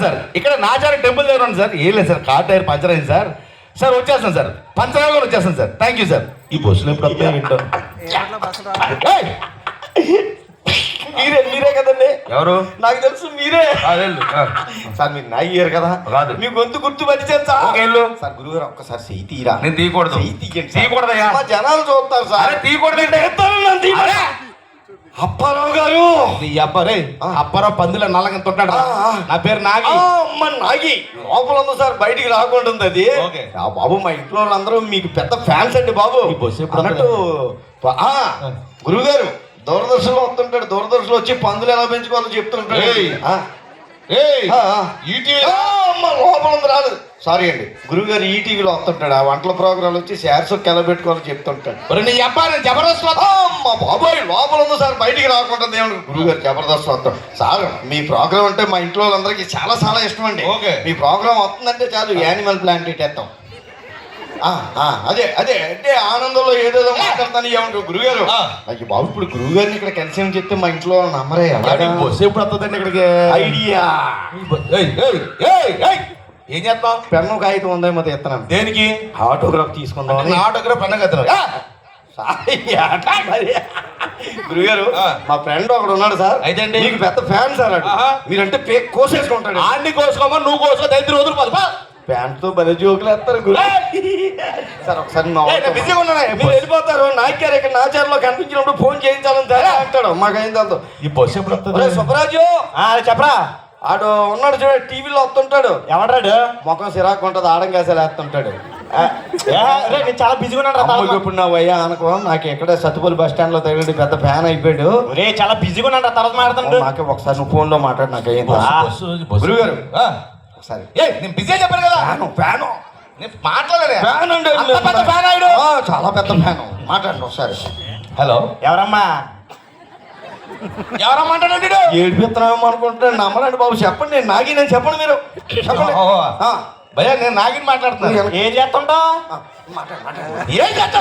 Sir. ఇక్కడ Nacharam temple దగ్గర ఉంది సార్. ఏం లేదు సార్, కార్ టైర్ పంచర్ అయింది సార్. సార్ వచ్చేస్తాను సార్, పంచరావు గారు వచ్చేస్తాను సార్. Thank you sir. ఈ బస్సులు ఎప్పుడు వస్తాయి ఏంటో. మీరే కదండి. ఎవరు? నాకు తెలుసు మీరే సార్. మీరు నాయ్యారు కదా, రాదు మీ గొంతు గుర్తు పట్టించాను సార్. వెళ్ళు సార్ గురుగారు ఒక్కసారి చెయ్యి తీరా. నేను తీయకూడదు. తీయకూడదయ్యా, మా జనాలు చూస్తారు సార్. తీయకూడదు. అప్పారావు గారు. నీ అబ్బారే అప్పారావు పందుల నల్లగా తొట్టాడు. నా పేరు నాగి. అమ్మ నాగి లోపల ఉంది సార్, బయటికి రాకుండా ఉంది అది. బాబు మా ఇంట్లో వాళ్ళందరూ మీకు పెద్ద ఫ్యాన్స్ అండి బాబు. అన్నట్టు గురుగారు దూరదర్శన్లో వస్తుంటాడు. దూరదర్శన్లో వచ్చి పందులు ఎలా పెంచుకోవాలో చెప్తుంటాడు. లోపల ఉంది రాదు. సారీ అండి, గురుగారు ఈటీవీలో వస్తుంటాడు. ఆ వంటల ప్రోగ్రాలు వచ్చి శారీస్ ఎలా పెట్టుకోవాలో చెప్తుంటాడు. నీ అబ్బాయి జబర్దస్త్ మా బాబాయ్ లోపల ఉంది సార్, బయటికి రాకుండా ఏమన్నా. గురుగారు జబర్దస్త్ వస్తాం సార్. మీ ప్రోగ్రామ్ అంటే మా ఇంట్లో వాళ్ళందరికీ చాలా చాలా ఇష్టం అండి. మీ ప్రోగ్రామ్ వస్తుందంటే చాలు యానిమల్ ప్లాంట్ ఎట్టేస్తాం. అదే అదే అంటే ఆనందంలో ఏదేదో మాట్లాడతాను ఏమంటారు గురుగారు. అయ్యి బాబు, ఇప్పుడు గురుగారిని ఇక్కడ కలిసి చెప్తే మా ఇంట్లో నమ్మరే. బస్సు ఎప్పుడు వస్తుందండి ఇక్కడికి? ఐడియా. ఏం చేస్తాం? పెన్ను కాగితం ఉందేమో ఎత్తనాను. దేనికి? ఆటోగ్రాఫ్ తీసుకుందాం. ఆటోగ్రాఫ్ పెన్ను కత్తాను. గురుగారు మా ఫ్రెండ్ ఒకడు ఉన్నాడు సార్. అయితే మీకు పెద్ద ఫ్యాన్ సార్. మీరంటే కోసేసుకుంటాడు. ఆడిని కోసుకోమని నువ్వు కోసుకో. దైత్రి రోజులు పద. ప్యాంట్ తో బలి జోకులు వేస్తారు గురు సార్. ఒకసారి బిజీగా ఉన్నా మీరు వెళ్ళిపోతారు. నాయకారు ఇక్కడ నాచారంలో కనిపించినప్పుడు ఫోన్ చేయించాలని సరే అంటాడు. మాకైంది అంతా. ఈ బస్సు ఎప్పుడు వస్తుంది? సుబ్బరాజు చెప్పరా. ఆడు ఉన్నాడు చూడ, టీవీలో వస్తుంటాడు. ఎవడాడు? ముఖం సిరాకు ఉంటుంది, ఆడంగాసాలు వేస్తుంటాడు. నేను చాలా బిజీగా ఉన్నాడు. ఇప్పుడు నా వయ్యా అనుకో, నాకు ఎక్కడ సత్తుపల్లి బస్ స్టాండ్ లో తగిలి పెద్ద ఫ్యాన్ అయిపోయాడు. రే చాలా బిజీగా ఉన్నాడు. తర్వాత మాట్లాడుతాడు. నాకు ఒకసారి నువ్వు ఫోన్ లో మాట్లాడు. నాకు గురుగారు ఒకసారి. నేను బిజీ చెప్పాను కదా. ఫ్యాను మాట్లాడలే. చాలా పెద్ద ఫ్యాను. మాట్లాడండి ఒకసారి. హలో, ఎవరమ్మా? ఎవరమ్మా అంటాడు? ఏడిపిస్తున్నామో అనుకుంటున్నాను. నమ్మరండి బాబు. చెప్పండి. నేను నాగి. నేను చెప్పండి. మీరు చెప్పండి. భయ్యా నేను నాగిని మాట్లాడుతున్నాను. ఏం చేస్తుంటావు? ఏం చేస్తా?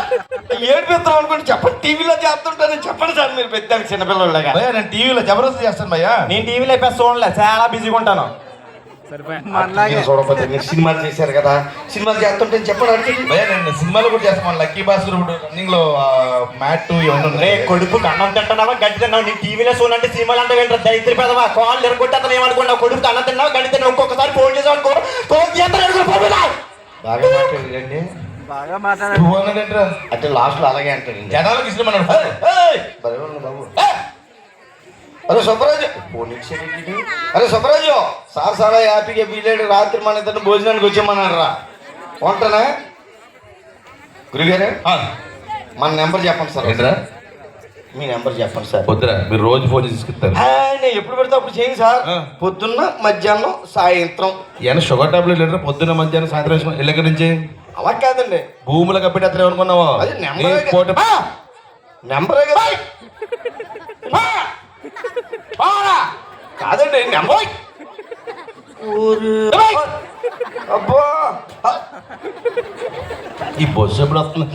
ఏడిపిస్తున్నాం అనుకోండి. చెప్పండి. టీవీలో చేస్తుంటాను చెప్పండి సార్. మీరు పెద్ద చిన్నపిల్లలాగా. భయ్యా నేను టీవీలో జబర్దస్త్ చేస్తాను భయ్యా. నేను టీవీలో ఎప్పుడు చూడలే, చాలా బిజీగా ఉంటాను. చూడకపోతే మీరు సినిమాలు చేశారు కదా, సినిమాలు చేస్తుంటే చెప్పండి. భయ్యా నేను సినిమాలు కూడా చేస్తాను. లక్కీ భాస్కర్ రన్నింగ్ లో మ్యాట్ ఇవన్నీ. కొడుకు అన్నం తింటున్నావా గడ్డి తిన్నావు? నీ టీవీలో చూడండి సినిమాలు అంటే ఏంటో దైత్రి పెదవా. కాళ్ళు ఎరగొట్టి అతను ఏమనుకున్నావు? కొడుకు అన్నం తిన్నావు గడ్డి తిన్నావు. ఇంకొకసారి ఫోన్ చేసావు అనుకో, బాగా మాట్లాడారు అంటే లాస్ట్ లో అలాగే అంటాడు. జనాలకు ఇష్టం అన్నాడు బాబు. అరే సుబ్బరాజు, అరే సుబ్బరాజు సార్ చాలా హ్యాపీగా వీలేడు. రాత్రి మన ఇద్దరు భోజనానికి వచ్చామన్నాడు రా. వంటనా గురుగారు? మన నెంబర్ చెప్పండి సార్. ఏంట్రా మీ నెంబర్ చెప్పండి సార్. పొద్దున మీరు రోజు ఫోన్ చేసి తీసుకుంటారు. నేను ఎప్పుడు పెడితే అప్పుడు చేయండి సార్. పొద్దున్న మధ్యాహ్నం సాయంత్రం. ఏమైనా షుగర్ టాబ్లెట్ లేటర్? పొద్దున్న మధ్యాహ్నం సాయంత్రం ఎల్లకి నుంచి అలా కాదండి. భూములు కప్పెట్టి అతను ఏమనుకున్నావా? అది నెంబరే కదా. కాదండి నెంబర్. అబ్బా ఈ బస్సు ఎప్పుడు వస్తుంది?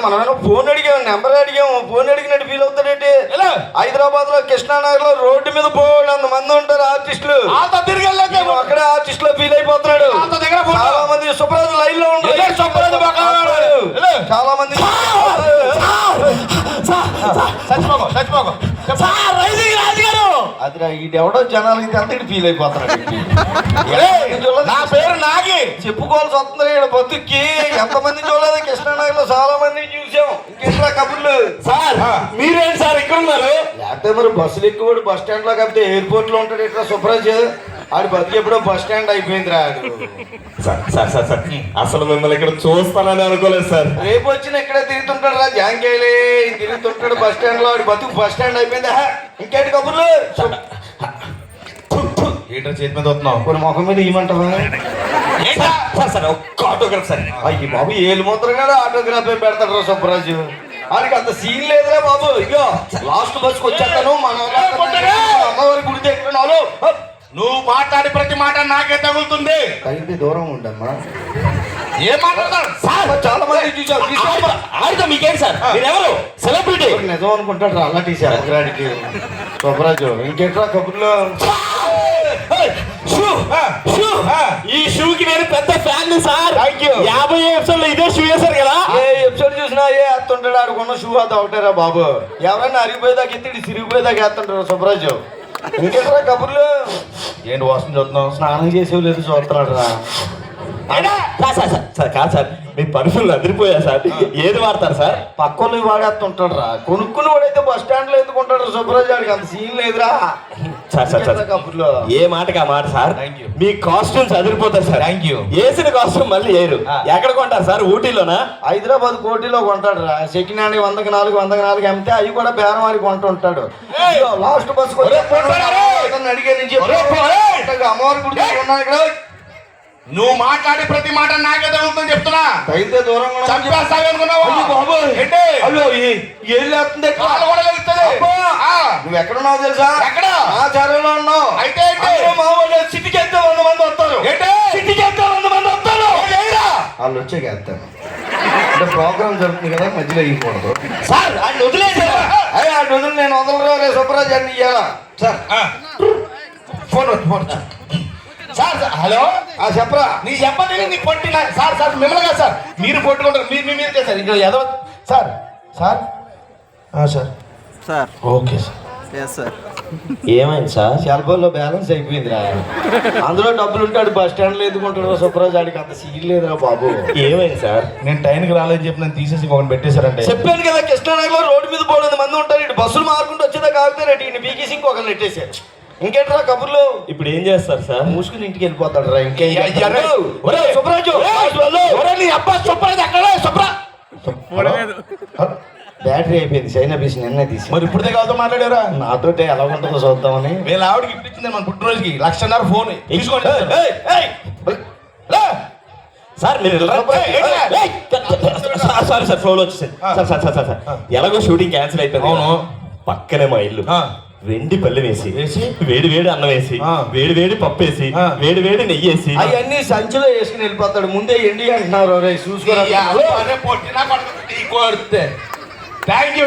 మనం ఫోన్ అడిగాము, నెంబర్ అడిగాము. ఫోన్ అడిగినట్టు ఫీల్ అవుతాడేంటి? హైదరాబాద్ లో కృష్ణానగర్ లో రోడ్డు మీద పోవాలి 100 మంది ఉంటారు ఆర్టిస్టులు. అక్కడే ఆర్టిస్ట్ లో ఫీల్ అయిపోతున్నాడు. చాలా మంది సుబ్బరాజు లైన్ లో ఉంటారు. చాలా మంది అదిరా ఈడెవడో జనాలకి అంతటి ఫీల్ అయిపోతున్నాడు. నా పేరు నాగి. చెప్పుకోవాల్సి వస్తుంది ఇక్కడ బతుక్కి. ఎంతమంది చూడలేదు కృష్ణానగర్ లో, చాలా మంది చూసాం. ఇంకెట్లా కబుర్లు సార్. మీరేంటి సార్ ఇక్కడ ఉన్నారు? లేకపోతే మరి బస్సులు ఎక్కువ బస్ స్టాండ్ లో కాకపోతే ఎయిర్పోర్ట్ లో ఉంటాడు ఇట్లా సుబ్బరాజ్. ఆడి బతుకు ఎప్పుడో బస్ స్టాండ్ అయిపోయిందిరా. అసలు మిమ్మల్ని ఇక్కడ చూస్తానని అనుకోలేదు సార్. రేపు వచ్చిన ఇక్కడే తిరుగుతుంటాడు రా. జాంకేలే తిరుగుతుంటాడు బస్ స్టాండ్ లో. ఆడి బతుకు బస్ స్టాండ్ అయిపోయిందా? ఇంకేంటి కబుర్లు? ఏంటో చేతి మీద వస్తున్నావు? కొన్ని ముఖం మీద ఇవ్వమంటావా? ఒక్క ఆటోగ్రాఫ్ సార్. అయ్యి బాబు ఏలు మాత్రం కూడా ఆటోగ్రాఫ్ పెడతాడు రా సుబ్బరాజు. వాడికి అంత సీన్ లేదురా బాబు. ఇగో లాస్ట్ బస్కి వచ్చేస్తాను. మన అమ్మవారి గుడి దగ్గర నువ్వు మాట్లాడి ప్రతి మాట నాకే తగులుతుంది. తగిలితే దూరం ఉండమ్మా. ఏం మాట్లాడతారు సార్? చాలా మంది చూసారు. ఆడితే మీకేంటి సార్? మీరెవరు? సెలబ్రిటీ నిజం అనుకుంటాడు రా అలాంటి శరగ్రాడికి సుబ్బరాజు. ఇంకెట్రా కబుర్లో ఈ షూకి నేను పెద్ద ఫ్యాన్ సార్. Thank you. 50 ఎపిసోడ్లో ఇదే షూ వేశారు కదా. ఏ ఎపిసోడ్ చూసినా ఏ వేస్తుంటాడు ఆడుకున్న షూ అది ఒకటేరా బాబు. ఎవరైనా అరిగిపోయేదాకా ఎత్తిడి సిరిగిపోయేదాకా వేస్తుంటారు సుబ్బరాజు. ఇంకెక్కడా కబుర్లు ఏంటి వాసన చూస్తున్నావు? స్నానం చేసేవి లేదు చూస్తున్నాడు రా. సార్ కాదు సార్, మీ పర్ఫ్యూమ్లు అదిరిపోయా సార్. ఏది వాడతారు సార్? పక్కలు వాడేస్తుంటాడు రా. కొనుక్కుని వాడైతే బస్ స్టాండ్ లో ఎందుకుంటాడు సుబ్బరాజు గారికి అంత సీన్ లేదురా. సార్ కబుర్లో ఏ మాటకి ఆ మాట సార్. Thank you. మీ కాస్ట్యూమ్స్ అదిరిపోతారు సార్. Thank you. వేసిన కాస్ట్యూమ్ మళ్ళీ వేయరు. ఎక్కడ కొంటారు సార్? ఊటీలోనా? హైదరాబాద్ కోటిలో కొంటాడు రా. సెకండ్ హ్యాండ్ 100కి 4 అమ్మితే అవి కూడా బేరవాడికి కొంటుంటాడు. లాస్ట్ బస్ అడిగే నుంచి అమ్మవారి గుడి దగ్గర ఉన్నాను ఇక్కడ. నువ్వు మాట్లాడే ప్రతి మాట నాకే తగులుతుందని చెప్తున్నా. అయితే దూరంగా ఉన్నాను. చంపేస్తావనుకున్నావా? అయ్యో బాబోయ్. ఏంటి? అయ్యో, ఏం లేస్తుంది ఎక్కువ? కాలు కూడా వెళ్తుంది. అబ్బా. ఆ. నువ్వు ఎక్కడున్నావు తెలుసా? ఎక్కడ? ఆ చారులో ఉన్నావు. అయితే ఏంటి? అందులో మా వాళ్ళు సిటీకి వెళ్తే 100 మంది వస్తారు. ఏంటి? సిటీకి వెళ్తే 100 మంది వస్తారు. ఏంటిరా? వాళ్ళు వచ్చాక వెళ్తాను. అంటే ప్రోగ్రామ్ జరుగుతుంది కదా, మధ్యలో ఇవ్వకూడదు. సార్ ఆయన వదిలేదు. అయ్యా ఆ రోజులు నేను వదలరా రే సుబ్బరాజు అని ఇయ్యాలా సార్. ఆ. Phone sir. హలో. చెప్పరా. నీ చెప్పని నీ పొట్టి సార్ మిమ్మల్ని కాదు సార్. మీరు పొట్టుకుంటారు. మీరు చేస్తారు ఇక్కడ ఎదవ sir. Sir sir okay sir. Yes sir. ఏమైంది సార్? సెల్ ఫోన్ లో బ్యాలెన్స్ అయిపోయిందిరా. అందులో డబ్బులు ఉంటాడు బస్ స్టాండ్ లో ఎందుకుంటాడు సుబ్బరాజు ఆడికి అంత సీన్ లేదురా బాబు. ఏమైంది సార్? నేను టైంకి రాలేదని చెప్పి నన్ను తీసేసి ఒకటి పెట్టేశారంటే. చెప్పాను కదా కృష్ణానగర్లో రోడ్డు మీద 300 మంది ఉంటారు. ఇటు బస్సులు మారుకుంటూ వచ్చేదాకా ఆగుతారు. ఇటు పీకేసి ఇంకొకరు నెట్టేశారు. ఇంకేంట్రా కబుర్లు? ఇప్పుడు ఏం చేస్తారు సార్? మూసుకుని ఇంటికి వెళ్ళిపోతాడు రా. ఇంకే సుబ్బరాజు నీ అబ్బా సుబ్బరాజు అక్కడ సుబ్రా. బ్యాటరీ అయిపోయింది. చైనా పీస్ నిన్నే తీసి. మరి ఇప్పుడు కాదు మాట్లాడారా? నాతో ఎలా ఉంటుందో చూద్దామని. వీళ్ళ ఆవిడకి గిఫ్ట్ ఇచ్చింది మన పుట్టినరోజుకి 1,00,000 ఫోన్ తీసుకోండి. సార్ మీరు సారీ సార్, ఫోన్ వచ్చేసింది. సార్ ఎలాగో షూటింగ్ క్యాన్సిల్ అయిపోయింది. అవును. పక్కనే మా ఇల్లు. వెండి పల్లె వేసి వేడి వేడి అన్నం వేసి వేడి వేడి పప్పు వేసి వేడి వేడి నెయ్యి వేసి అవన్నీ సంచిలో వేసుకుని వెళ్ళిపోతాడు. ముందే ఎండి అంటున్నారు. చూసుకోరా. Thank you.